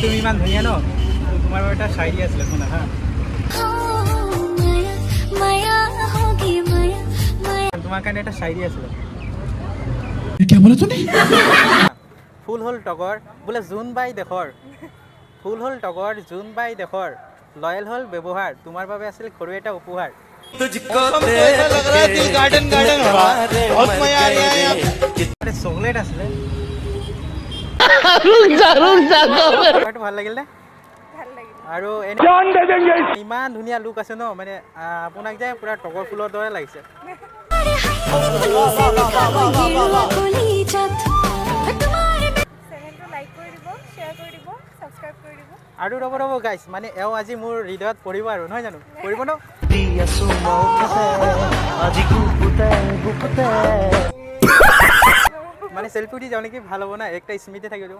তুমি ইমান ধুনীয়া ন, তোমাৰ বাবে এটা শায়ৰী আছিলে, শুনা হা। তোমাৰ কাৰণে এটা শায়ৰী আছিলে। ফুল হ'ল টগৰ বোলে জোন বাই দেশৰ, ফুল হ'ল টগৰ জোন বাই দেশৰ, লয়েল হ'ল ব্যৱহাৰ, তোমাৰ বাবে আছিল সৰু এটা উপহাৰ। চকলেট আছিলে। ভাল লাগিল নে? আৰু ইমান ধুনীয়া লুক আছে ন, মানে আপোনাক যে পুৰা টগৰ ফুলৰ দৰে লাগিছে। আৰু ৰ'ব গাইছ, মানে এওঁ আজি মোৰ হৃদয়ত পৰিব আৰু, নহয় জানো? পৰিব ন? মানে চেল্ফি উঠি যাওঁ নেকি, ভাল হ'ব না, একটা স্মৃতি থাকিব।